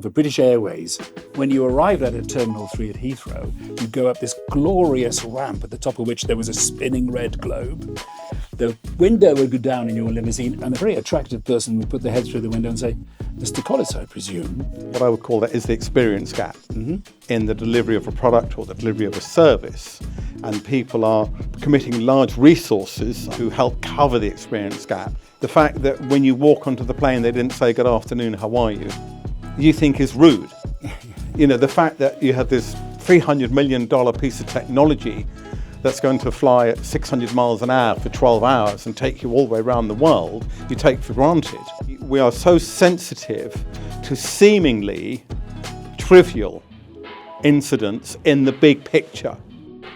For British Airways, when you arrived at Terminal 3 at Heathrow, you go up this glorious ramp at the top of which there was a spinning red globe. The window would go down in your limousine and a very attractive person would put their head through the window and say, "Mr. Collis, I presume." What I would call that is the experience gap in the delivery of a product or the delivery of a service. And people are committing large resources to help cover the experience gap. The fact that when you walk onto the plane, they didn't say, "Good afternoon, how are you?" you think is rude. The fact that you have this $300 million piece of technology that's going to fly at 600 miles an hour for 12 hours and take you all the way around the world, you take for granted. We are so sensitive to seemingly trivial incidents in the big picture.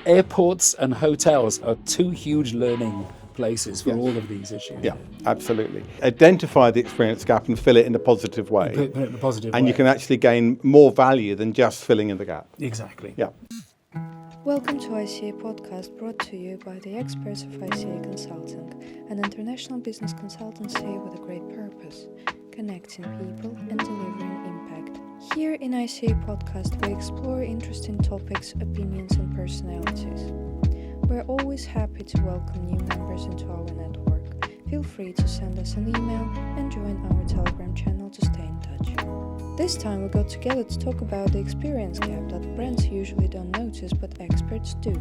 Airports and hotels are two huge learning places for all of these issues. Yeah, absolutely. Identify the experience gap and fill it in a positive way. Put it in a positive way. And you can actually gain more value than just filling in the gap. Exactly. Yeah. Welcome to ICA Podcast, brought to you by the experts of ICA Consulting, an international business consultancy with a great purpose, connecting people and delivering impact. Here in ICA Podcast, we explore interesting topics, opinions and personalities. We're always happy to welcome new members into our network. Feel free to send us an email and join our Telegram channel to stay in touch. This time we got together to talk about the experience gap that brands usually don't notice but experts do.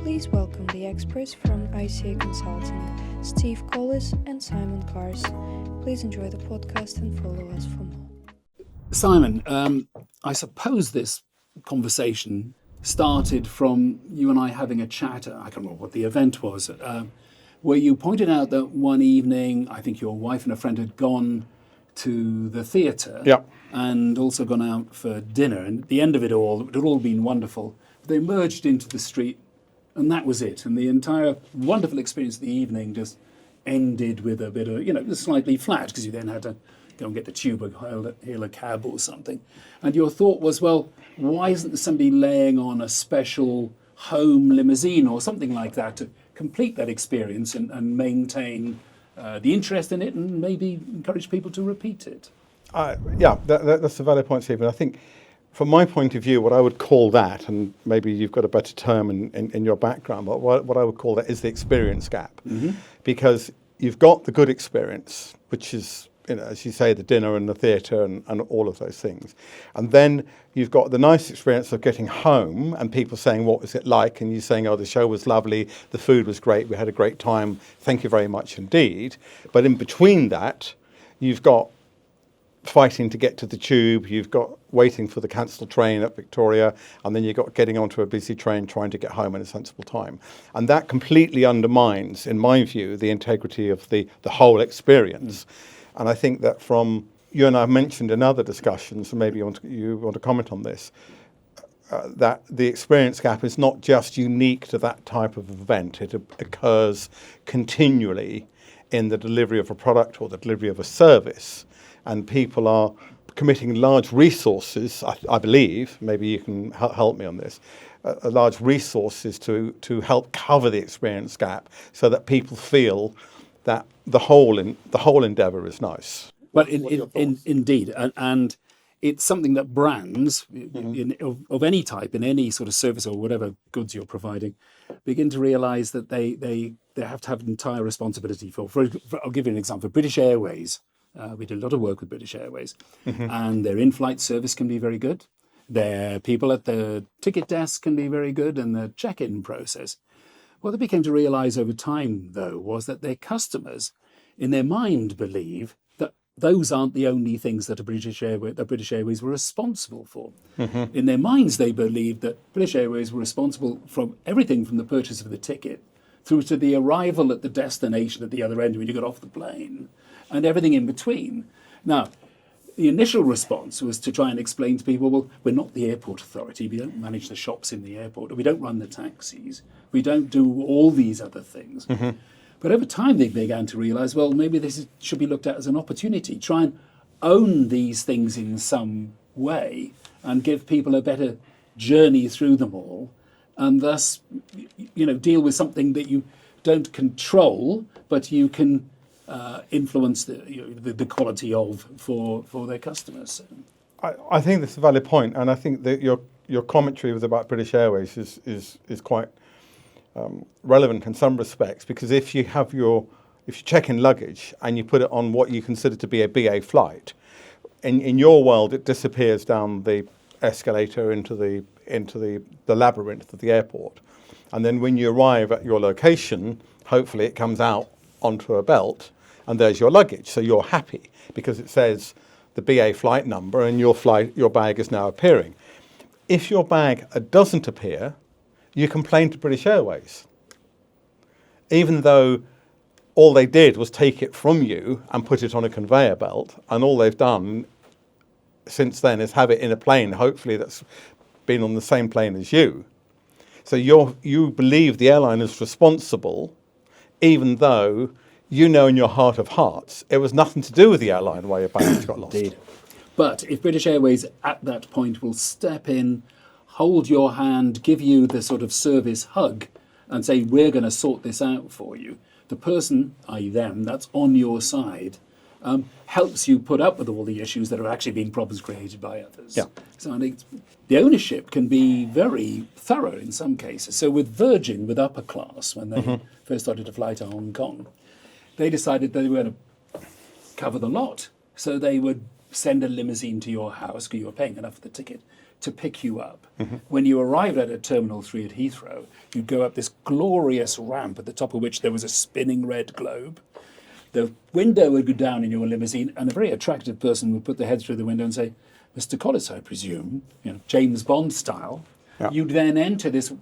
Please welcome the experts from ICA Consulting, Steve Collis and Simon Carse. Please enjoy the podcast and follow us for more. Simon, I suppose this conversation started from you and I having a chat, I can't remember what the event was, where you pointed out that one evening, I think your wife and a friend had gone to the theatre and also gone out for dinner. And at the end of it all, it had all been wonderful. They emerged into the street and that was it. And the entire wonderful experience of the evening just ended with a bit of, it was slightly flat because you then had to go and get the tube or hail a cab or something. And your thought was, well, why isn't there somebody laying on a special home limousine or something like that to complete that experience and maintain the interest in it and maybe encourage people to repeat it? That's a valid point, Stephen. I think from my point of view, what I would call that, and maybe you've got a better term in your background, but what I would call that is the experience gap. Because you've got the good experience, which is, as you say, the dinner and the theatre and all of those things. And then you've got the nice experience of getting home and people saying, "What was it like?" And you saying, "Oh, the show was lovely, the food was great, we had a great time, thank you very much indeed." But in between that, you've got fighting to get to the tube, you've got waiting for the cancelled train at Victoria, and then you've got getting onto a busy train trying to get home in a sensible time. And that completely undermines, in my view, the integrity of the whole experience. And I think that from you and I have mentioned in other discussions, and maybe you want to comment on this, that the experience gap is not just unique to that type of event. It occurs continually in the delivery of a product or the delivery of a service. And people are committing large resources, I believe, maybe you can help me on this, large resources to help cover the experience gap so that people feel that the whole endeavour is nice. Well, indeed, and it's something that brands of any type, in any sort of service or whatever goods you're providing, begin to realise that they have to have entire responsibility for. I'll give you an example. British Airways, we do a lot of work with British Airways, and their in-flight service can be very good. Their people at the ticket desk can be very good, and the check-in process. What they became to realise over time, though, was that their customers, in their mind, believe that those aren't the only things that British Airways were responsible for. In their minds, they believed that British Airways were responsible from everything from the purchase of the ticket through to the arrival at the destination at the other end when you got off the plane, and everything in between. Now, the initial response was to try and explain to people, well, we're not the airport authority, we don't manage the shops in the airport, we don't run the taxis, we don't do all these other things. But over time they began to realise, well, maybe this should be looked at as an opportunity, try and own these things in some way and give people a better journey through them all, and thus, deal with something that you don't control, but you can influence the quality of for their customers. I think that's a valid point, and I think that your commentary was about British Airways is quite relevant in some respects, because if you check in luggage and you put it on what you consider to be a BA flight, in your world it disappears down the escalator into the labyrinth of the airport, and then when you arrive at your location, hopefully it comes out onto a belt, and there's your luggage. So you're happy because it says the BA flight number and your bag is now appearing. If your bag doesn't appear, you complain to British Airways, even though all they did was take it from you and put it on a conveyor belt, and all they've done since then is have it in a plane, hopefully that's been on the same plane as you. So you believe the airline is responsible, even though you know in your heart of hearts it was nothing to do with the airline why your baggage got lost. Indeed. But if British Airways at that point will step in, hold your hand, give you the sort of service hug and say, we're going to sort this out for you, the person, i.e. them, that's on your side, helps you put up with all the issues that are actually being problems created by others. Yeah. So I think the ownership can be very thorough in some cases. So with Virgin, with upper class, when they first started to fly to Hong Kong, they decided they were going to cover the lot. So they would send a limousine to your house, because you were paying enough for the ticket, to pick you up. When you arrived at Terminal 3 at Heathrow, you'd go up this glorious ramp at the top of which there was a spinning red globe. The window would go down in your limousine, and a very attractive person would put their head through the window and say, Mr. Collis, I presume, James Bond style. Yeah. You'd then enter this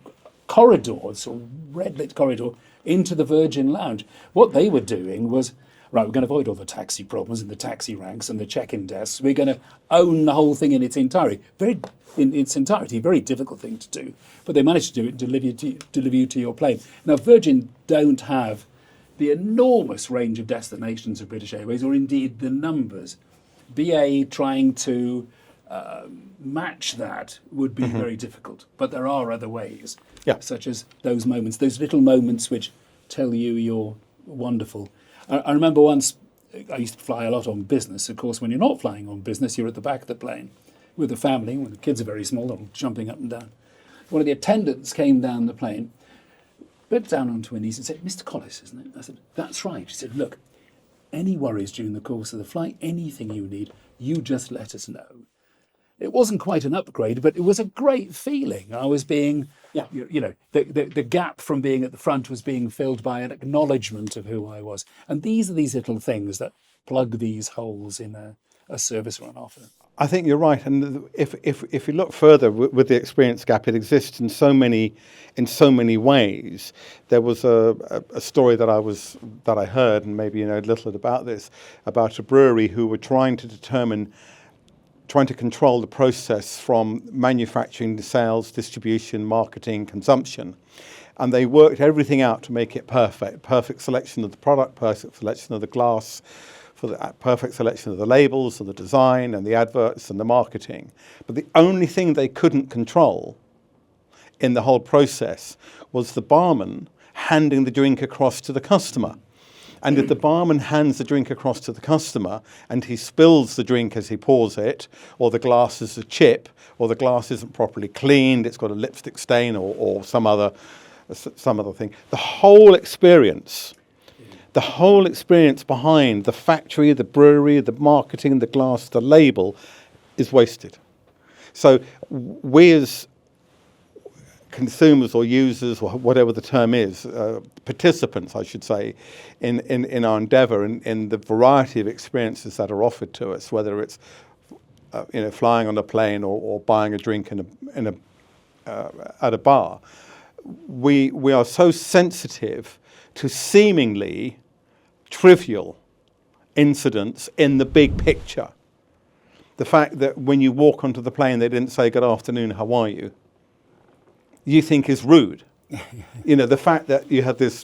corridor, sort of red-lit corridor, into the Virgin Lounge. What they were doing was, right, we're going to avoid all the taxi problems and the taxi ranks and the check-in desks. We're going to own the whole thing in its entirety. Very difficult thing to do. But they managed to do it, deliver you to your plane. Now, Virgin don't have the enormous range of destinations of British Airways, or indeed the numbers. BA trying to match that would be very difficult. But there are other ways, such as those moments, those little moments which tell you you're wonderful. I remember once, I used to fly a lot on business. Of course, when you're not flying on business, you're at the back of the plane with the family. When the kids are very small, they're jumping up and down. One of the attendants came down the plane, bent down onto her knees and said, Mr. Collis, isn't it? I said, that's right. She said, look, any worries during the course of the flight, anything you need, you just let us know. It wasn't quite an upgrade, but it was a great feeling. I was being, the gap from being at the front was being filled by an acknowledgement of who I was. And these are these little things that plug these holes in a service or an offer. I think you're right, and if you look further with the experience gap, it exists in so many ways. There was a story that I heard, and maybe you know a little about this, about a brewery who were trying to control the process from manufacturing to sales, distribution, marketing, consumption. And they worked everything out to make it perfect. Perfect selection of the product, perfect selection of the glass, for the perfect selection of the labels and the design and the adverts and the marketing. But the only thing they couldn't control in the whole process was the barman handing the drink across to the customer. And if the barman hands the drink across to the customer and he spills the drink as he pours it, or the glass is a chip, or the glass isn't properly cleaned, it's got a lipstick stain or some other thing, the whole experience behind the factory, the brewery, the marketing, the glass, the label is wasted. So we as consumers or users, or whatever the term is, participants, I should say, in our endeavour, in the variety of experiences that are offered to us, whether it's flying on a plane or buying a drink at a bar, we are so sensitive to seemingly trivial incidents in the big picture. The fact that when you walk onto the plane, they didn't say, "Good afternoon, how are you?" you think is rude. The fact that you have this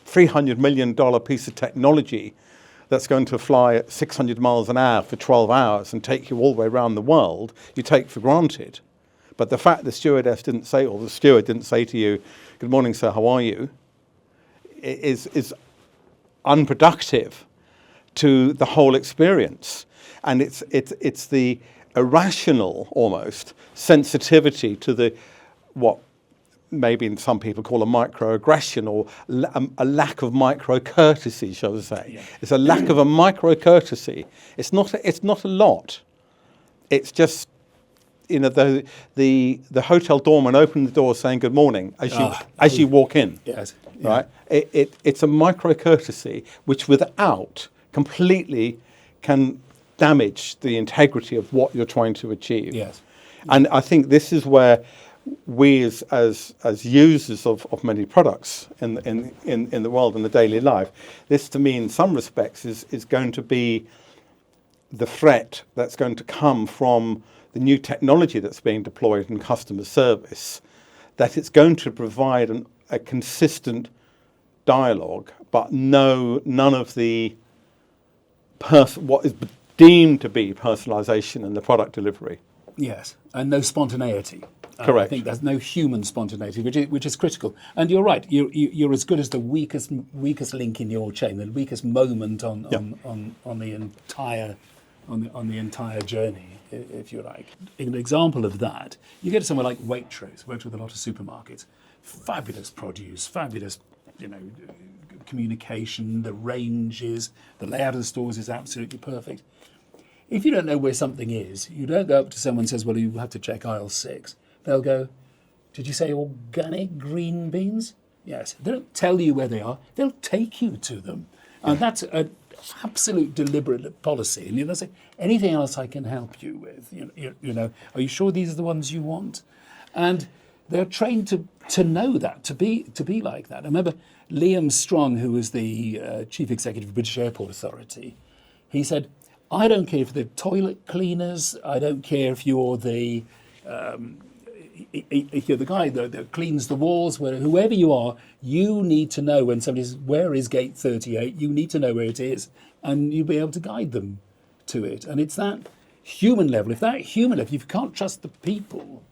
$300 million piece of technology that's going to fly at 600 miles an hour for 12 hours and take you all the way around the world, you take for granted. But the fact the stewardess didn't say, or the steward didn't say to you, "Good morning, sir, how are you?" is unproductive to the whole experience. And it's the irrational, almost, sensitivity to the what maybe some people call a microaggression, or a lack of micro-courtesy, shall we say. Yeah. It's a lack of a micro-courtesy. It's not a lot. It's just, the hotel doorman opened the door saying good morning as you walk in. Yes. Right? It's a micro-courtesy which without completely can damage the integrity of what you're trying to achieve. Yes. And I think this is where we as users of many products in the world, in the daily life, this to me in some respects is going to be the threat that's going to come from the new technology that's being deployed in customer service, that it's going to provide a consistent dialogue, but none of the what is deemed to be personalization in the product delivery. Yes, and no spontaneity. Correct. I think there's no human spontaneity, which is critical. And you're right. You're as good as the weakest link in your chain, the weakest moment on the entire journey, if you like. An example of that, you get to somewhere like Waitrose, worked with a lot of supermarkets, fabulous produce, fabulous, communication, the ranges, the layout of the stores is absolutely perfect. If you don't know where something is, you don't go up to someone and says, well, you have to check aisle 6. They'll go, did you say organic green beans? Yes. They don't tell you where they are. They'll take you to them. And that's an absolute deliberate policy. And they'll say, anything else I can help you with? Are you sure these are the ones you want? And they're trained to know that, to be like that. I remember Liam Strong, who was the chief executive of British Airport Authority, he said, I don't care if they're toilet cleaners, I don't care if you're the guy that cleans the walls, whoever you are, you need to know when somebody's, where is gate 38, you need to know where it is, and you'll be able to guide them to it. And it's that human level. If you can't trust the people,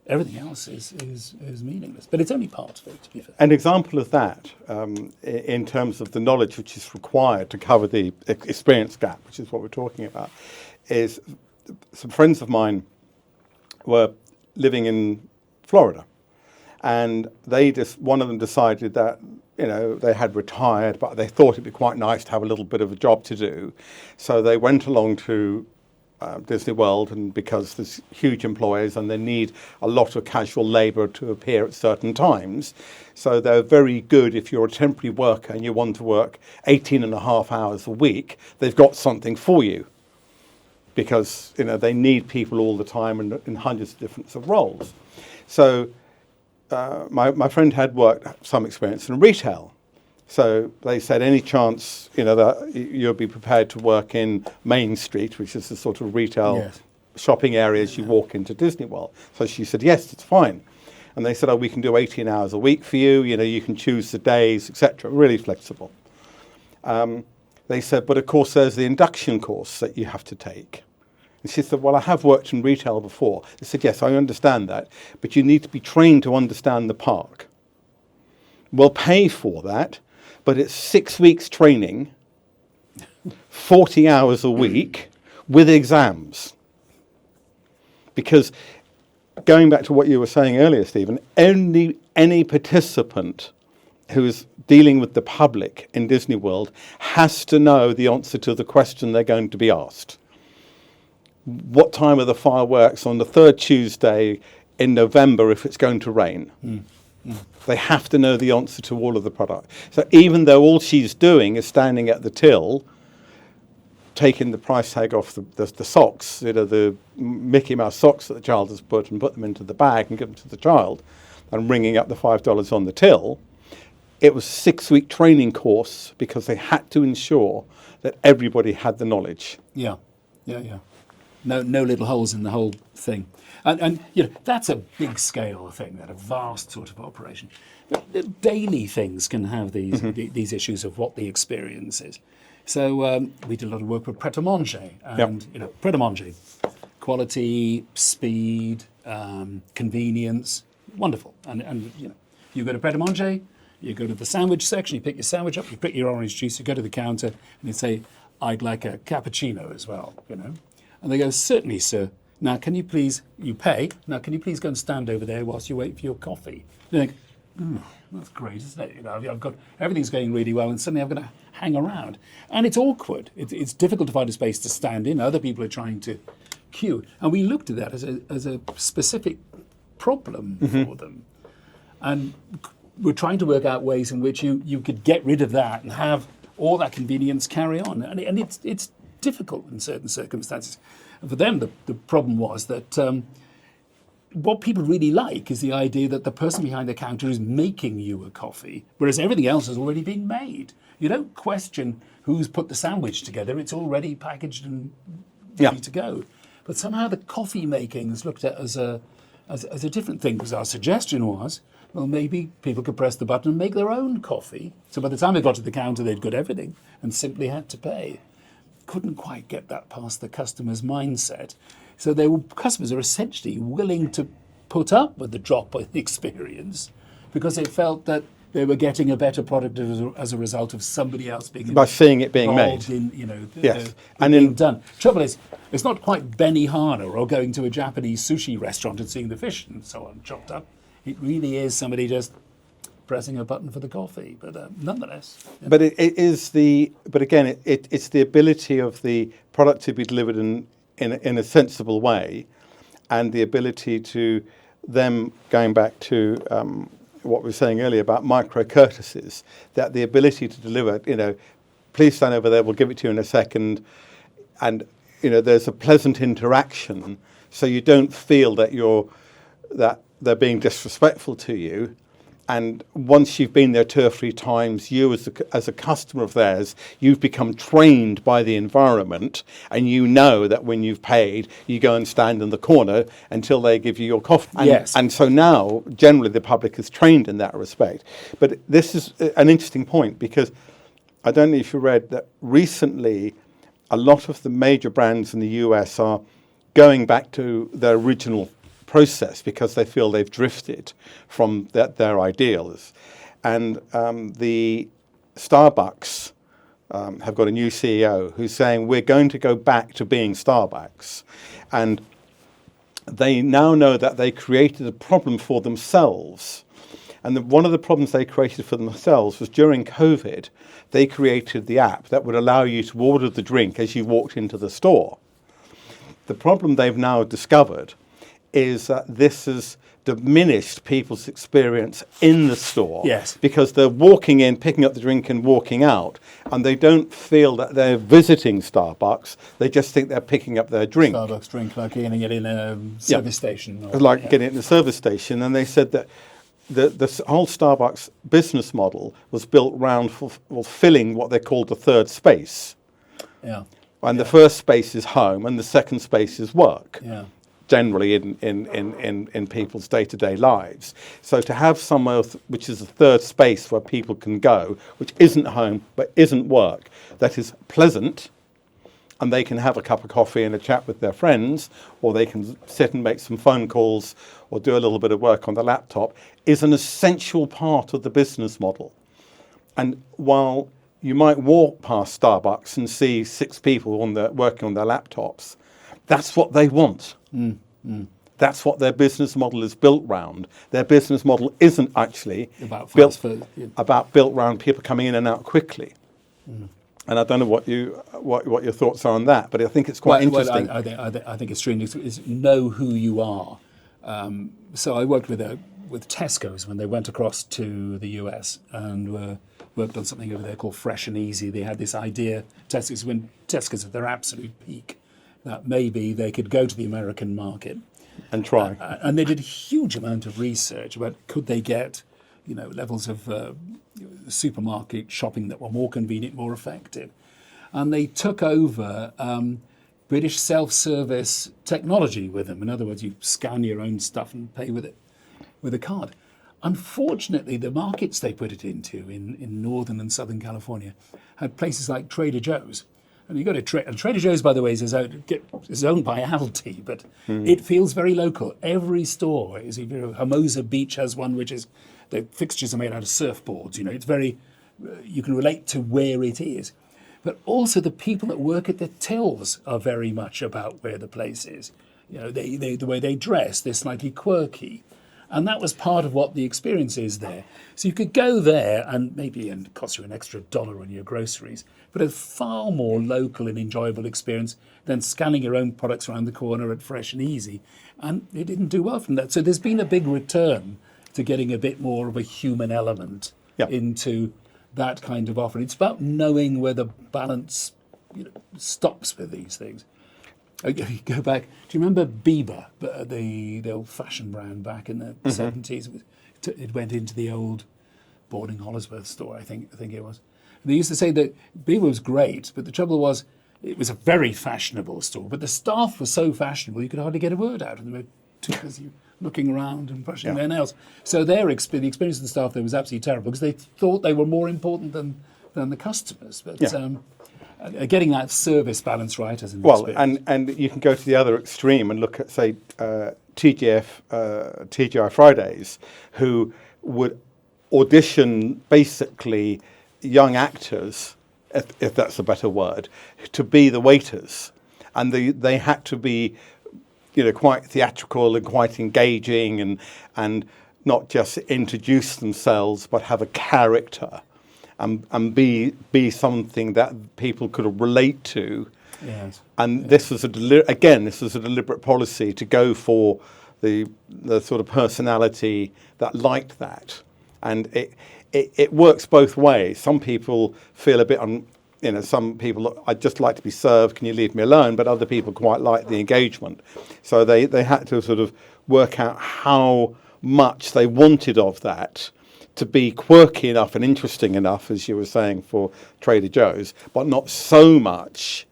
everything else is meaningless. But it's only part of it, to be fair. An example of that, in terms of the knowledge which is required to cover the experience gap, which is what we're talking about, is some friends of mine were living in Florida, and one of them decided that they had retired, but they thought it'd be quite nice to have a little bit of a job to do, so they went along to Disney World, and because there's huge employers and they need a lot of casual labour to appear at certain times, so they're very good if you're a temporary worker and you want to work 18 and a half hours a week, they've got something for you, because they need people all the time in hundreds of different roles. So my friend had worked some experience in retail. So they said, any chance, that you'll be prepared to work in Main Street, which is the sort of retail shopping area as you walk into Disney World. So she said, yes, it's fine. And they said, we can do 18 hours a week for you. You can choose the days, etc. Really flexible. They said, but of course, there's the induction course that you have to take. And she said, well, I have worked in retail before. They said, yes, I understand that, but you need to be trained to understand the park. We'll pay for that, but it's 6 weeks training, 40 hours a week with exams. Because going back to what you were saying earlier, Stephen, any participant who is dealing with the public in Disney World has to know the answer to the question they're going to be asked. What time are the fireworks on the third Tuesday in November if it's going to rain? They have to know the answer to all of the product. So even though all she's doing is standing at the till, taking the price tag off the socks, the Mickey Mouse socks that the child has put them into the bag and give them to the child, and ringing up the $5 on the till, it was a 6-week training course because they had to ensure that everybody had the knowledge. Yeah. No little holes in the whole thing. And that's a big scale thing, that a vast sort of operation. But the daily things can have these issues of what the experience is. So we did a lot of work with Pret A Manger, and Pret A Manger, quality, speed, convenience, wonderful. And you go to Pret A Manger, you go to the sandwich section, you pick your sandwich up, you pick your orange juice, you go to the counter, and you say, I'd like a cappuccino as well, And they go, certainly, sir. Now, you pay. Now, can you please go and stand over there whilst you wait for your coffee? You think, that's great, isn't it? I've got, everything's going really well, and suddenly I'm going to hang around. And it's awkward. It's difficult to find a space to stand in. Other people are trying to queue. And we looked at that as a specific problem for them. And we're trying to work out ways in which you could get rid of that and have all that convenience carry on. And it's difficult in certain circumstances. And for them, the problem was that what people really like is the idea that the person behind the counter is making you a coffee, whereas everything else has already been made. You don't question who's put the sandwich together. It's already packaged and ready to go. But somehow the coffee making is looked at as a different thing, because our suggestion was, well, maybe people could press the button and make their own coffee. So by the time they got to the counter, they'd got everything and simply had to pay. Couldn't quite get that past the customer's mindset. So customers are essentially willing to put up with the drop in experience because they felt that they were getting a better product as a result of somebody else being by seeing it being made. Being done. Trouble is, it's not quite Benihana or going to a Japanese sushi restaurant and seeing the fish and so on chopped up. It really is somebody just pressing a button for the coffee, but nonetheless. But it's the ability of the product to be delivered in a sensible way, and the ability to them, going back to what we were saying earlier about micro courtesies, that the ability to deliver, please stand over there, we'll give it to you in a second, and there's a pleasant interaction, so you don't feel that they're being disrespectful to you. And once you've been there 2 or 3 times, you as a customer of theirs, you've become trained by the environment, and you know that when you've paid, you go and stand in the corner until they give you your coffee. And so now, generally, the public is trained in that respect. But this is an interesting point, because I don't know if you read that recently, a lot of the major brands in the US are going back to their original process because they feel they've drifted from their ideals. And the Starbucks have got a new CEO who's saying we're going to go back to being Starbucks. And they now know that they created a problem for themselves. And one of the problems they created for themselves was during COVID, they created the app that would allow you to order the drink as you walked into the store. The problem they've now discovered is that this has diminished people's experience in the store. Yes. Because they're walking in, picking up the drink and walking out, and they don't feel that they're visiting Starbucks. They just think they're picking up their drink. Starbucks drink, like getting it in a service station. Getting it in a service station. And they said that the whole Starbucks business model was built around filling what they called the third space. Yeah. And the first space is home, and the second space is work. Yeah. Generally in people's day-to-day lives. So to have somewhere which is a third space where people can go, which isn't home but isn't work, that is pleasant, and they can have a cup of coffee and a chat with their friends, or they can sit and make some phone calls or do a little bit of work on the laptop, is an essential part of the business model. And while you might walk past Starbucks and see 6 people working on their laptops, that's what they want. That's what their business model is built around. Their business model isn't actually built around people coming in and out quickly. And I don't know what your thoughts are on that, but I think it's quite interesting. I think it's true. Is know who you are. So I worked with Tesco's when they went across to the US and worked on something over there called Fresh and Easy. They had this idea, Tesco's at their absolute peak, that maybe they could go to the American market and try. And they did a huge amount of research about could they get, levels of supermarket shopping that were more convenient, more effective. And they took over British self-service technology with them. In other words, you scan your own stuff and pay with it with a card. Unfortunately, the markets they put it into in Northern and Southern California had places like Trader Joe's. And you go to Trader Joe's, by the way, is owned by Aldi, but it feels very local. Every store is, Hermosa Beach has one, which is, the fixtures are made out of surfboards. It's very, you can relate to where it is. but also the people that work at the tills are very much about where the place is. You know, the way they dress, they're slightly quirky. And that was part of what the experience is there. So you could go there and it cost you an extra $1 on your groceries, but a far more local and enjoyable experience than scanning your own products around the corner at Fresh and Easy. And it didn't do well from that. So there's been a big return to getting a bit more of a human element into that kind of offer. It's about knowing where the balance stops with these things. Go back. Do you remember Bieber, the old fashion brand back in the 70s? It went into the old Boarding Hollisworth store, I think it was. And they used to say that Bieber was great, but the trouble was it was a very fashionable store, but the staff was so fashionable you could hardly get a word out of them. They were too busy looking around and brushing their nails. So the experience of the staff there was absolutely terrible because they thought they were more important than the customers. But getting that service balance right as an experience. And you can go to the other extreme and look at, say, TGI Fridays, who would audition basically young actors, if that's a better word, to be the waiters. And they had to be, quite theatrical and quite engaging and not just introduce themselves, but have a character. And be something that people could relate to. Yes. And this was a deliberate policy to go for the sort of personality that liked that. And it works both ways. Some people feel a bit some people, I'd just like to be served, can you leave me alone? But other people quite like the engagement. So they had to sort of work out how much they wanted of that to be quirky enough and interesting enough, as you were saying, for Trader Joe's, but not so much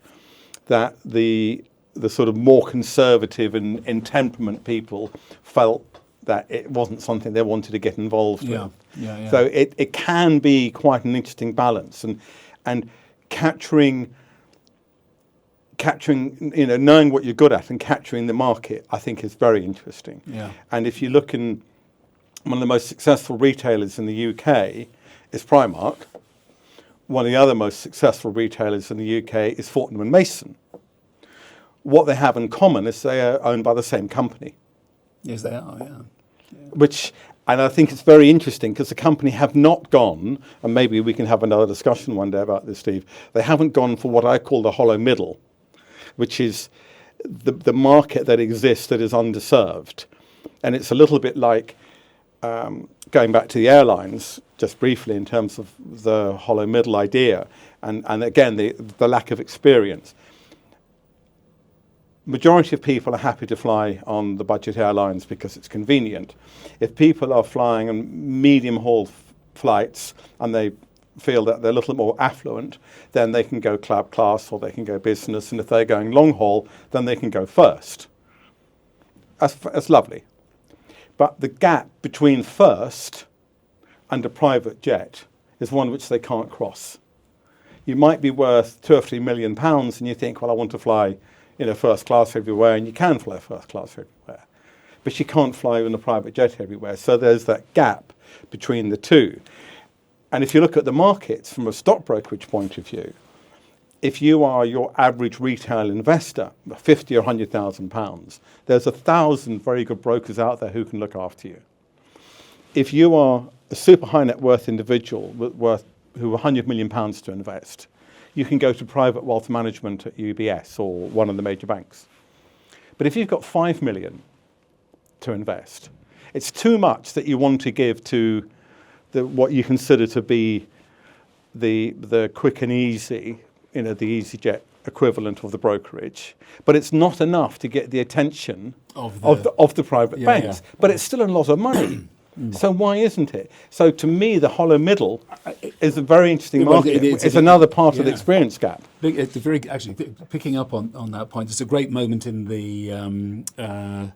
that the sort of more conservative and in temperament people felt that it wasn't something they wanted to get involved with. Yeah. So it can be quite an interesting balance, and capturing, knowing what you're good at and capturing the market, I think is very interesting. Yeah. And if you look in one of the most successful retailers in the UK is Primark. One of the other most successful retailers in the UK is Fortnum & Mason. What they have in common is they are owned by the same company. Yes, they are, yeah. And I think it's very interesting because the company have not gone, and maybe we can have another discussion one day about this, Steve, they haven't gone for what I call the hollow middle, which is the market that exists that is underserved. And it's a little bit like, going back to the airlines, just briefly in terms of the hollow middle idea, and again, the lack of experience. Majority of people are happy to fly on the budget airlines because it's convenient. If people are flying on medium haul flights and they feel that they're a little more affluent, then they can go club class or they can go business, and if they're going long haul, then they can go first. That's lovely. But the gap between first and a private jet is one which they can't cross. You might be worth £2 or £3 million and you think, well, I want to fly first class everywhere, and you can fly first class everywhere. But you can't fly in a private jet everywhere. So there's that gap between the two. And if you look at the markets from a stock brokerage point of view, if you are your average retail investor, £50,000 or £100,000, there's 1,000 very good brokers out there who can look after you. If you are a super high net worth individual who have £100 million to invest, you can go to private wealth management at UBS or one of the major banks. But if you've got 5 million to invest, it's too much that you want to give to what you consider to be the quick and easy, the EasyJet equivalent of the brokerage, but it's not enough to get the attention of the private banks. Yeah. But it's still a lot of money. So why isn't it? So to me, the hollow middle is a very interesting market. It's another part of the experience gap. Picking up on that point, it's a great moment in the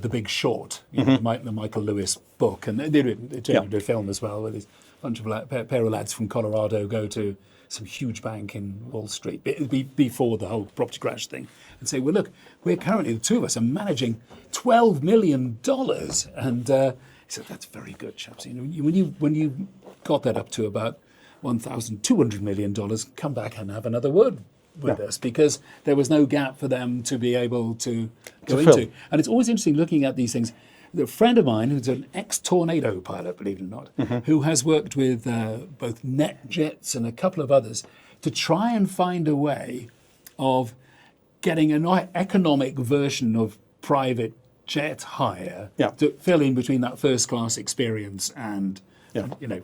Big Short, the Michael Lewis book, and they did a film as well, where there's a bunch of pair of lads from Colorado go to some huge bank in Wall Street before the whole property crash thing, and say, well, look, we're currently, the two of us are managing $12 million, and he said, that's very good, chaps. When you got that up to about $1,200 million, come back and have another word with us, because there was no gap for them to be able to go fill. into. And it's always interesting looking at these things. A friend of mine who's an ex-Tornado pilot, believe it or not, who has worked with both NetJets and a couple of others to try and find a way of getting an economic version of private jet hire to fill in between that first class experience and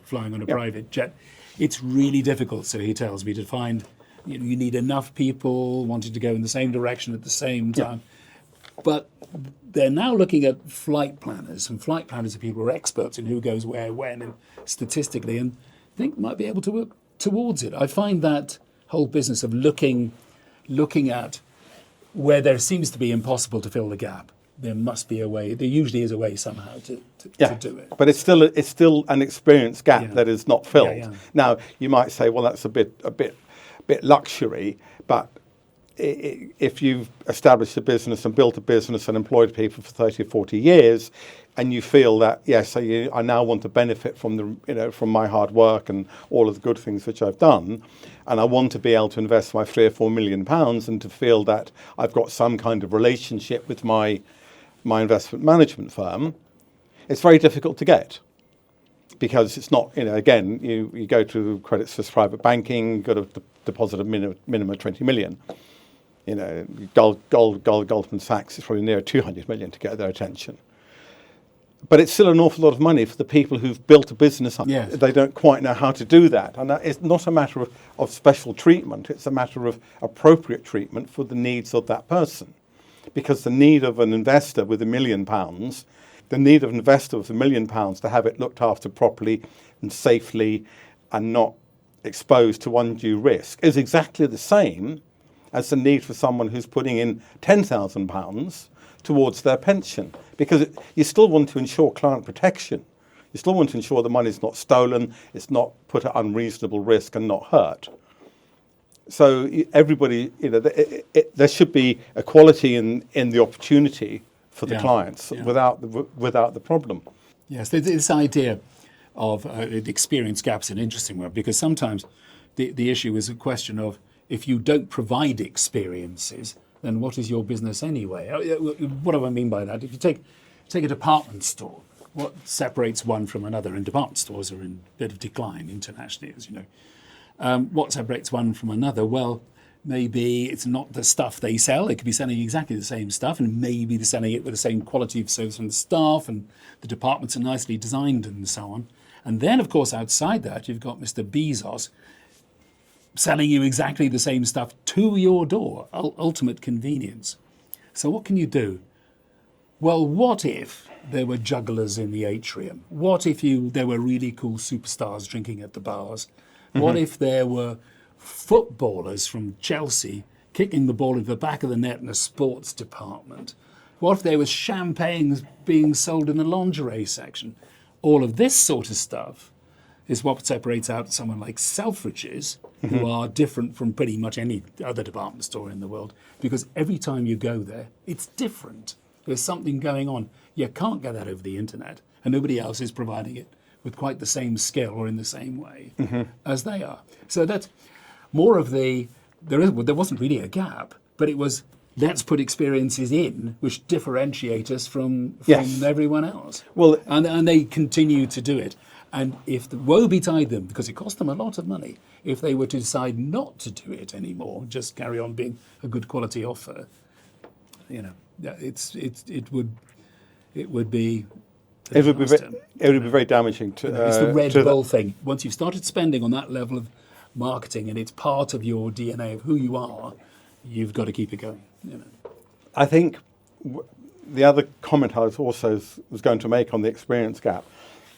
flying on a private jet. It's really difficult, so he tells me, to find. You need enough people wanting to go in the same direction at the same time. But they're now looking at flight planners, and flight planners are people who are experts in who goes where, when, and statistically, and I think might be able to work towards it. I find that whole business of looking at where there seems to be impossible to fill the gap, there must be a way. There usually is a way somehow to do it. But it's still an experience gap that is not filled. Yeah. Now you might say, well, that's a bit luxury, but if you've established a business and built a business and employed people for 30 or 40 years, and you feel that, yes, I now want to benefit from from my hard work and all of the good things which I've done, and I want to be able to invest my £3 or £4 million and to feel that I've got some kind of relationship with my investment management firm, it's very difficult to get. Because it's not, again, you go to Credit Suisse Private Banking, you've got to deposit a minimum of 20 million. Goldman Sachs is probably near 200 million to get their attention. But it's still an awful lot of money for the people who've built a business up. Yes. They don't quite know how to do that. And it's not a matter of special treatment, it's a matter of appropriate treatment for the needs of that person. Because the need of an investor with £1 million, the need of an investor with £1 million to have it looked after properly and safely and not exposed to undue risk is exactly the same as the need for someone who's putting in £10,000 towards their pension. Because you still want to ensure client protection. You still want to ensure the money's not stolen, it's not put at unreasonable risk and not hurt. So everybody, there should be equality in the opportunity for the clients without the problem. Yes, this idea of experience gaps is an interesting one, because sometimes the issue is a question of, if you don't provide experiences, then what is your business anyway? What do I mean by that? If you take a department store, what separates one from another? And department stores are in a bit of decline internationally, as you know. What separates one from another? Well, maybe it's not the stuff they sell. They could be selling exactly the same stuff, and maybe they're selling it with the same quality of service from the staff, and the departments are nicely designed and so on. And then, of course, outside that, you've got Mr. Bezos selling you exactly the same stuff to your door, ultimate convenience. So what can you do? Well, what if there were jugglers in the atrium? What if there were really cool superstars drinking at the bars? What if there were footballers from Chelsea kicking the ball into the back of the net in a sports department? What if there was champagne being sold in the lingerie section? All of this sort of stuff is what separates out someone like Selfridges, who are different from pretty much any other department store in the world, because every time you go there, it's different. There's something going on. You can't get that over the internet, and nobody else is providing it with quite the same skill or in the same way as they are. So that's more of there wasn't really a gap, but it was, let's put experiences in which differentiate us from everyone else. Well, and they continue to do it. And if the woe betide them, because it cost them a lot of money, if they were to decide not to do it anymore, just carry on being a good quality offer, it would be very damaging to. It's the Red Bull thing. Once you've started spending on that level of marketing and it's part of your DNA of who you are, you've got to keep it going. I think the other comment I was going to make on the experience gap.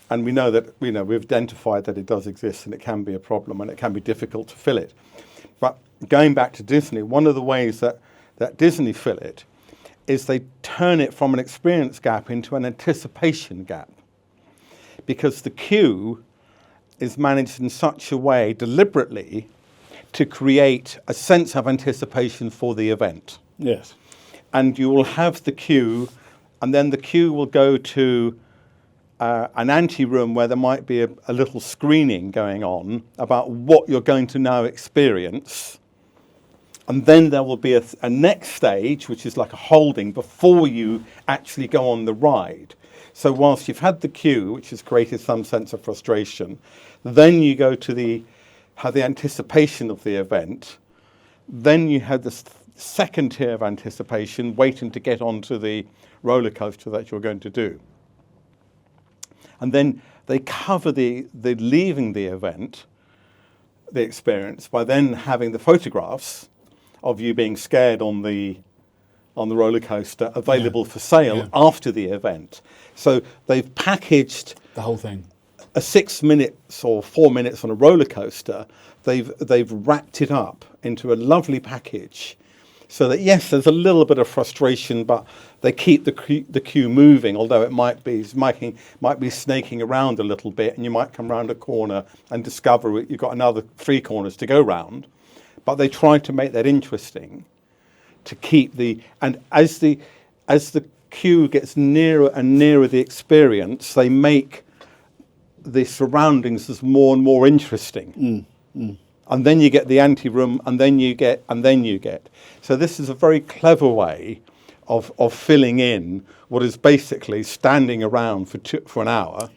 And we know that we've identified that it does exist and it can be a problem and it can be difficult to fill it. But going back to Disney, one of the ways that Disney fill it is they turn it from an experience gap into an anticipation gap. Because the queue is managed in such a way deliberately to create a sense of anticipation for the event. Yes. And you will have the queue, and then the queue will go to an ante-room where there might be a little screening going on about what you're going to now experience. And then there will be a next stage, which is like a holding before you actually go on the ride. So whilst you've had the queue, which has created some sense of frustration, then you go to have the anticipation of the event. Then you have the second tier of anticipation, waiting to get onto the roller coaster that you're going to do. And then they cover the leaving the event, the experience, by then having the photographs of you being scared on the roller coaster available for sale after the event. So they've packaged the whole thing. A 6 minutes or 4 minutes on a roller coaster. They've wrapped it up into a lovely package, so that yes, there's a little bit of frustration, but they keep the queue moving. Although it might be snaking around a little bit, and you might come round a corner and discover you've got another 3 corners to go round. But they try to make that interesting, to keep and as the queue gets nearer and nearer the experience, they make the surroundings as more and more interesting. And then you get the ante-room, and then you get. So this is a very clever way of filling in what is basically standing around for an hour,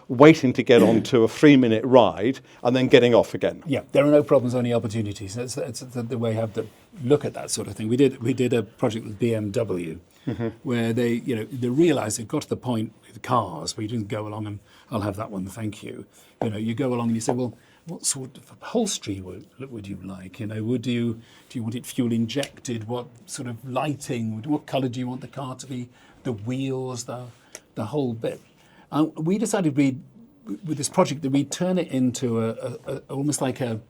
waiting to get onto a 3-minute ride, and then getting off again. Yeah, there are no problems, only opportunities. That's the way you have to look at that sort of thing. We did a project with BMW where they realised it got to the point with cars where you didn't go along and I'll have that one, thank you. You go along and you say, well, what sort of upholstery would you like? Do you want it fuel injected? What sort of lighting? What colour do you want the car to be? The wheels, the whole bit. We decided with this project that we'd turn it into a almost like a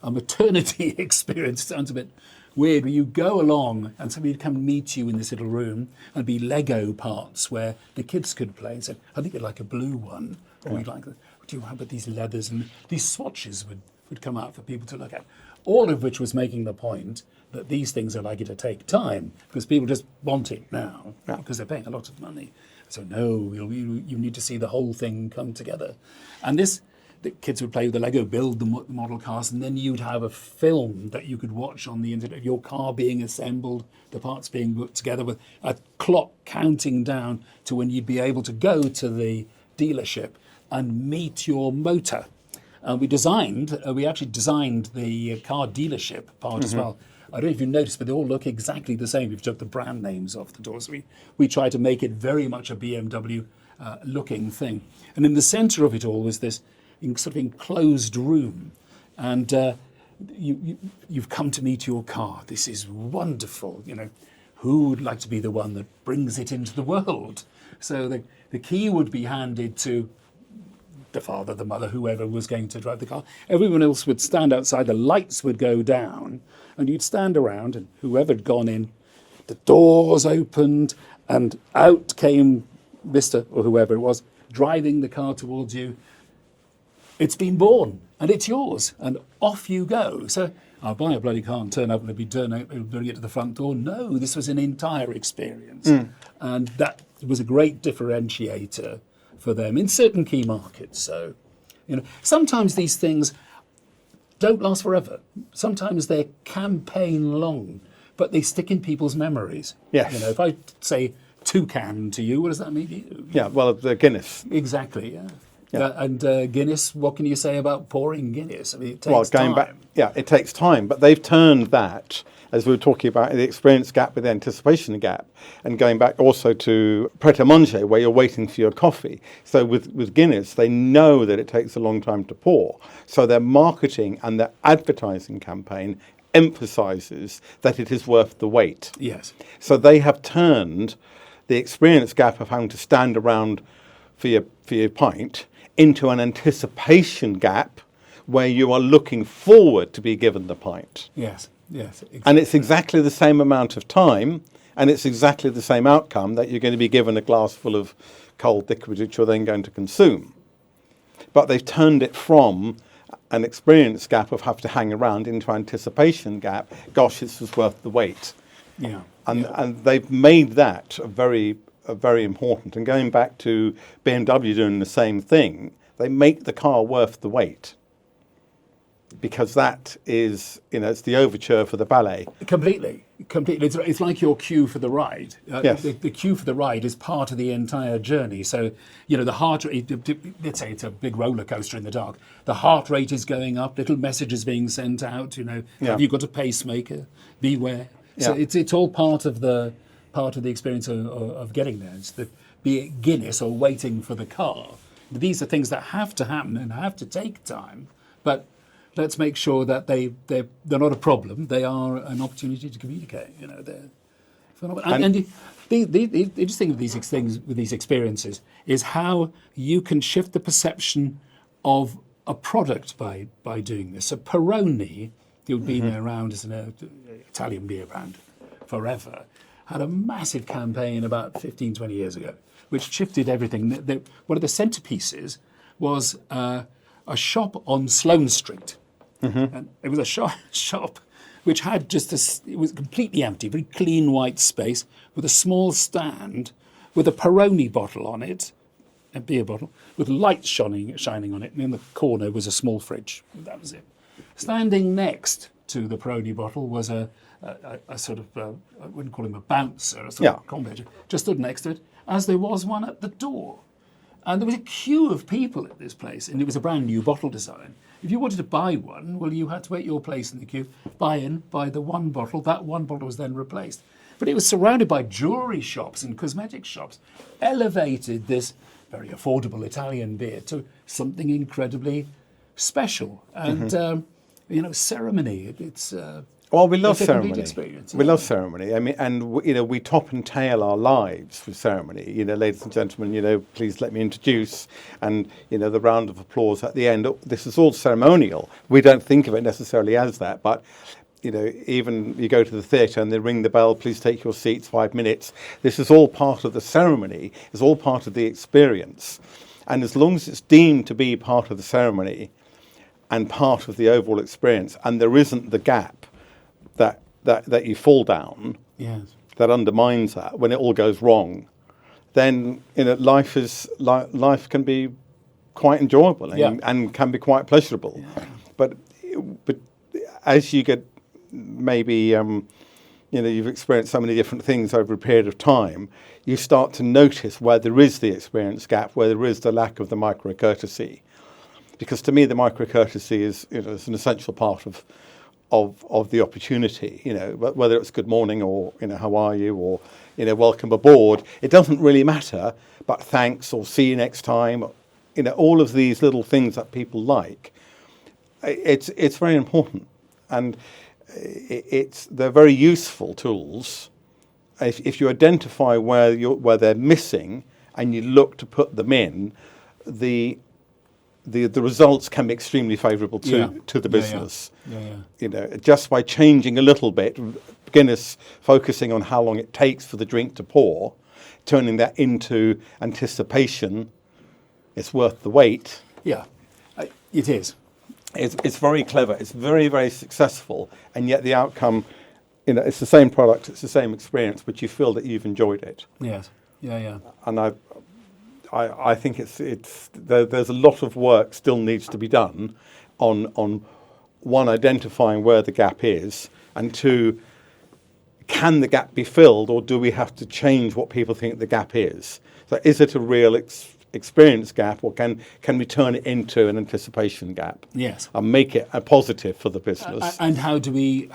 maternity experience. It sounds a bit weird. Where you go along and somebody would come meet you in this little room and be Lego parts where the kids could play and say, I think you'd like a blue one. Or you'd like, do you have these leathers? And these swatches would come out for people to look at. All of which was making the point that these things are likely to take time because people just want it now because they're paying a lot of money. So no, you need to see the whole thing come together. And the kids would play with the Lego, build the model cars, and then you'd have a film that you could watch on the internet of your car being assembled, the parts being put together with a clock counting down to when you'd be able to go to the dealership and meet your motor. We actually designed the car dealership part as well. I don't know if you noticed, but they all look exactly the same. We've took the brand names off the doors. We try to make it very much a BMW looking thing. And in the centre of it all was this sort of enclosed room. And you've come to meet your car. This is wonderful. Who would like to be the one that brings it into the world? So the key would be handed to the father, the mother, whoever was going to drive the car. Everyone else would stand outside, the lights would go down, and you'd stand around, and whoever had gone in, the doors opened, and out came Mr. or whoever it was, driving the car towards you. It's been born, and it's yours, and off you go. So I'll buy a bloody car and turn up and it'll bring it to the front door. No, this was an entire experience. And that was a great differentiator for them in certain key markets. So, sometimes these things don't last forever. Sometimes they're campaign long, but they stick in people's memories. Yes. If I say toucan to you, what does that mean to you? Yeah, well, the Guinness. Exactly, yeah. And Guinness, what can you say about pouring Guinness? I mean, it takes going time. back, it takes time, but they've turned that, as we were talking about, the experience gap with the anticipation gap, and going back also to Pret A Manger, where you're waiting for your coffee. So with Guinness, they know that it takes a long time to pour. So their marketing and their advertising campaign emphasises that it is worth the wait. Yes. So they have turned the experience gap of having to stand around for your pint into an anticipation gap where you are looking forward to be given the pint. Yes, exactly. And it's exactly the same amount of time, and it's exactly the same outcome that you're going to be given a glass full of cold liquid which you're then going to consume. But they've turned it from an experience gap of have to hang around into anticipation gap. Gosh, this was worth the wait. Yeah. And they've made that a very are very important. And going back to BMW doing the same thing, they make the car worth the wait. Because that is, it's the overture for the ballet. Completely. It's like your cue for the ride. Yes. The cue for the ride is part of the entire journey. So, the heart rate, let's say it's a big roller coaster in the dark. The heart rate is going up, little messages being sent out, have you got a pacemaker? Beware. So it's all part of the experience of getting there. It's be it Guinness or waiting for the car. These are things that have to happen and have to take time, but let's make sure that they're not a problem. They are an opportunity to communicate. And the interesting of these things with these experiences is how you can shift the perception of a product by doing this. So Peroni, who'd been around as an Italian beer brand forever, had a massive campaign about 15, 20 years ago, which shifted everything. One of the centerpieces was a shop on Sloane Street. And it was a shop which had it was completely empty, very clean white space with a small stand with a Peroni bottle on it, a beer bottle, with lights shining on it. And in the corner was a small fridge. That was it. Standing next to the Peroni bottle was a sort of, I wouldn't call him a bouncer, a sort of commentator, just stood next to it, as there was one at the door. And there was a queue of people at this place, and it was a brand new bottle design. If you wanted to buy one, well, you had to wait your place in the queue, buy the one bottle. That one bottle was then replaced. But it was surrounded by jewellery shops and cosmetic shops, elevated this very affordable Italian beer to something incredibly special. And, ceremony, it's... Well, we love it's a complete ceremony. Experience, We love ceremony. I mean, and we top and tail our lives with ceremony. Ladies and gentlemen, please let me introduce, and the round of applause at the end. This is all ceremonial. We don't think of it necessarily as that, but even you go to the theatre and they ring the bell. Please take your seats. 5 minutes. This is all part of the ceremony. It's all part of the experience, and as long as it's deemed to be part of the ceremony and part of the overall experience, and there isn't the gap that you fall down, that undermines that when it all goes wrong, then life can be quite enjoyable and can be quite pleasurable. Yeah. But as you get maybe you've experienced so many different things over a period of time, you start to notice where there is the experience gap, where there is the lack of the micro courtesy. Because to me, the micro courtesy is is an essential part of the opportunity, whether it's good morning or, how are you, or, welcome aboard, it doesn't really matter, but thanks or see you next time, all of these little things that people like, it's very important. And they're very useful tools if you identify where they're missing and you look to put them in. The results can be extremely favourable to the business. Just by changing a little bit, Guinness focusing on how long it takes for the drink to pour, turning that into anticipation, it's worth the wait. Yeah, it is. It's very clever. It's very, very successful, and yet the outcome, it's the same product, it's the same experience, but you feel that you've enjoyed it. Yes. Yeah. And I think there's a lot of work still needs to be done on one, identifying where the gap is, and two, can the gap be filled, or do we have to change what people think the gap is? So is it a real experience gap, or can we turn it into an anticipation gap? Yes. And make it a positive for the business? And how do we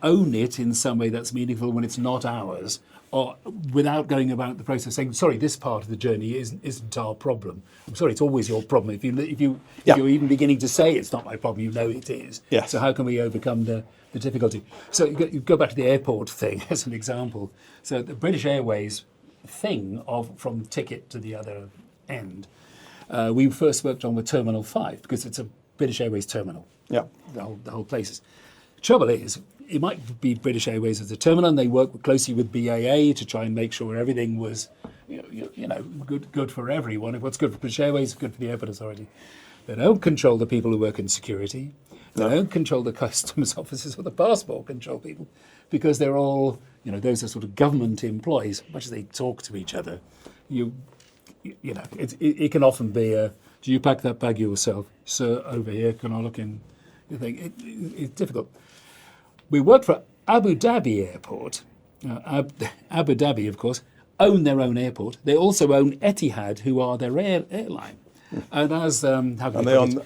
own it in some way that's meaningful when it's not ours? Or without going about the process saying, sorry, this part of the journey isn't our problem. I'm sorry, it's always your problem. If you're even beginning to say it's not my problem, it is. Yes. So how can we overcome the difficulty? So you go back to the airport thing as an example. So the British Airways thing from ticket to the other end, we first worked on with Terminal 5 because it's a British Airways terminal. Yeah. The whole place is. The trouble is, it might be British Airways as a terminal, and they work closely with BAA to try and make sure everything was, good for everyone. If what's good for British Airways is good for the airport authority. They don't control the people who work in security. They don't control the customs officers or the passport control people, because they're all those are sort of government employees. As much as they talk to each other, it can often be do you pack that bag yourself, sir? Over here, can I look in? You think it's difficult. We work for Abu Dhabi Airport. Abu Dhabi, of course, own their own airport. They also own Etihad, who are their airline. And as they're not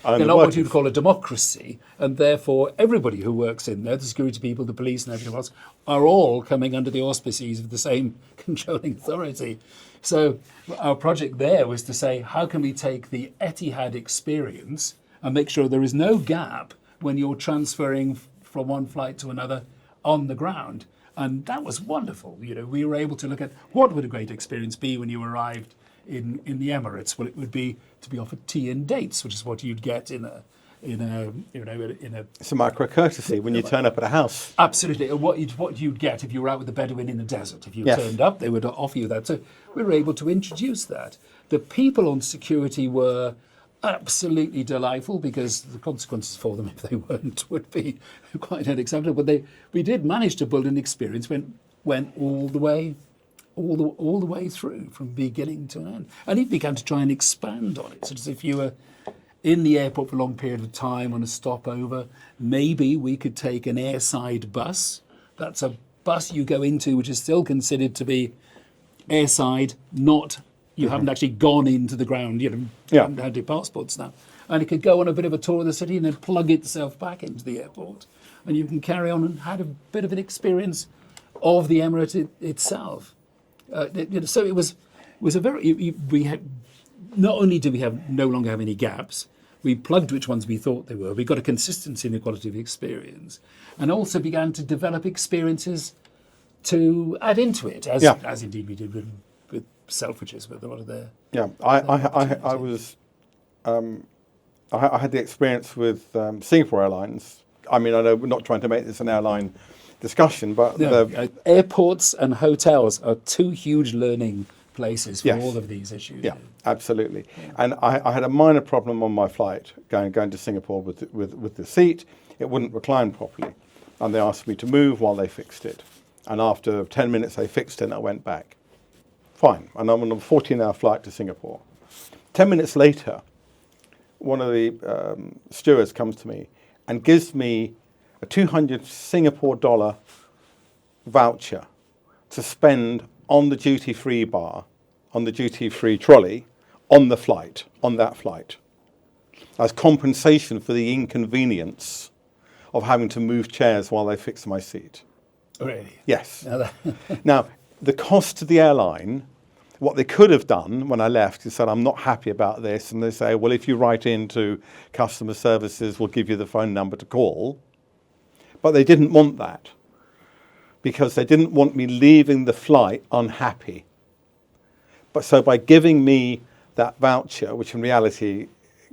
what you'd call a democracy, and therefore everybody who works in there, the security people, the police, and everything else, are all coming under the auspices of the same controlling authority. So our project there was to say, how can we take the Etihad experience and make sure there is no gap when you're transferring from one flight to another on the ground? And that was wonderful. We were able to look at what would a great experience be when you arrived in the Emirates. Well, it would be to be offered tea and dates, which is what you'd get in a. It's a micro courtesy when you turn up at a house. Absolutely, and what you'd get if you were out with the Bedouin in the desert. If you turned up, they would offer you that. So we were able to introduce that. The people on security were absolutely delightful, because the consequences for them if they weren't would be quite unacceptable. But we did manage to build an experience went all the way through from beginning to end, and he began to try and expand on it. So as if you were in the airport for a long period of time on a stopover, maybe we could take an airside bus. That's a bus you go into which is still considered to be airside, not. You haven't actually gone into the ground, haven't had your passports now. And it could go on a bit of a tour of the city and then plug itself back into the airport. And you can carry on and have a bit of an experience of the Emirate itself. So it was a very, we had, not only did we no longer have any gaps, we plugged which ones we thought they were. We got a consistency in the quality of experience, and also began to develop experiences to add into it, as indeed we did with Selfridges, with a lot of their. Yeah, I had the experience with Singapore Airlines. I mean, I know we're not trying to make this an airline discussion, but airports and hotels are two huge learning places for all of these issues. Yeah, absolutely. Yeah. And I had a minor problem on my flight going to Singapore with the seat. It wouldn't recline properly, and they asked me to move while they fixed it. And after 10 minutes, they fixed it, and I went back. Fine. And I'm on a 14-hour flight to Singapore. 10 minutes later, one of the stewards comes to me and gives me a 200 Singapore dollar voucher to spend on the duty-free bar, on the duty-free trolley, on that flight, as compensation for the inconvenience of having to move chairs while they fix my seat. Really? Yes. Now, the cost to the airline, what they could have done when I left is said, I'm not happy about this. And they say, well, if you write into customer services, we'll give you the phone number to call. But they didn't want that, because they didn't want me leaving the flight unhappy. But so by giving me that voucher, which in reality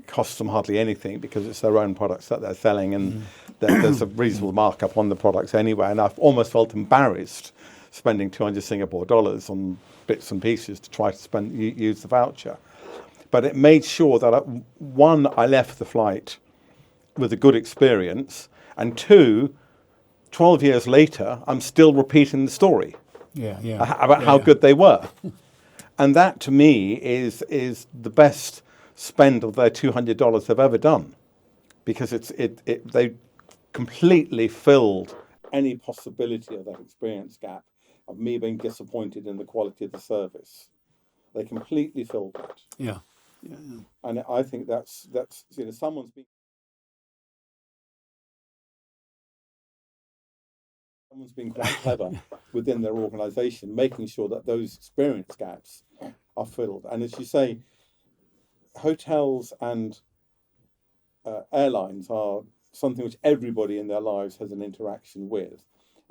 costs them hardly anything because it's their own products that they're selling, and there's a reasonable markup on the products anyway. And I've almost felt embarrassed spending 200 Singapore dollars on bits and pieces to try to use the voucher. But it made sure that, one, I left the flight with a good experience, and two, 12 years later, I'm still repeating the story about how good they were. And that, to me, is the best spend of their $200 they've ever done, because they completely filled any possibility of that experience gap of me being disappointed in the quality of the service. They completely filled that. Yeah. And I think that's someone's been quite clever within their organisation, making sure that those experience gaps are filled. And as you say, hotels and airlines are something which everybody in their lives has an interaction with.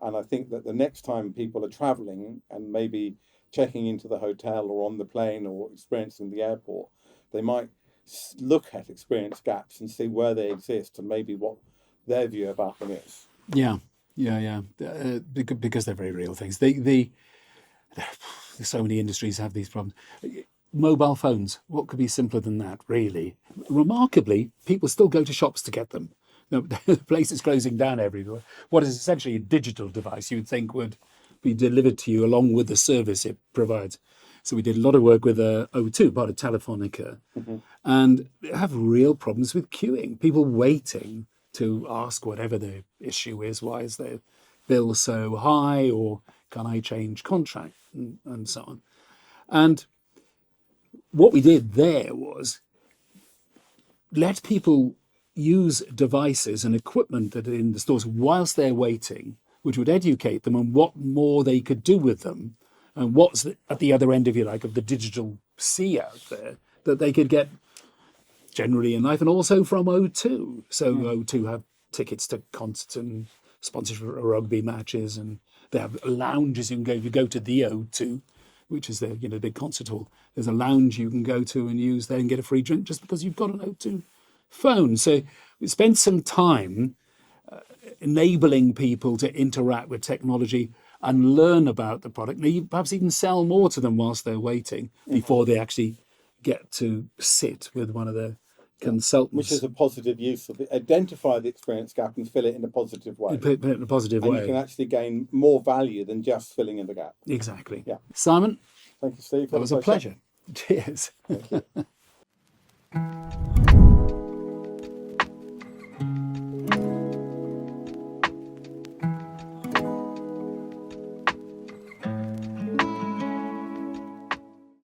And I think that the next time people are travelling and maybe checking into the hotel or on the plane or experiencing the airport, they might look at experience gaps and see where they exist and maybe what their view about them is. Yeah. Because they're very real things. So many industries have these problems. Mobile phones, what could be simpler than that, really? Remarkably, people still go to shops to get them. No, the place is closing down everywhere. What is essentially a digital device you would think would be delivered to you along with the service it provides. So we did a lot of work with O2, part of Telefonica, and they have real problems with queuing. People waiting to ask whatever the issue is. Why is their bill so high, or can I change contract, and so on. And what we did there was let people use devices and equipment that are in the stores whilst they're waiting, which would educate them on what more they could do with them and what's at the other end, if you like, of the digital sea out there that they could get generally in life, and also from O2. So O2 have tickets to concerts and sponsorship of rugby matches, and they have lounges you can go. If you go to the O2, which is the big concert hall, there's a lounge you can go to and use there and get a free drink just because you've got an O2 phone. So we spent some time enabling people to interact with technology and learn about the product. Maybe perhaps even sell more to them whilst they're waiting before they actually get to sit with one of the consultants. Which is a positive use of it. Identify the experience gap and fill it in a positive way. Put it in a positive and way. You can actually gain more value than just filling in the gap. Exactly. Yeah. Simon, Thank you, Steve. that was a pleasure. Cheers. Thank you.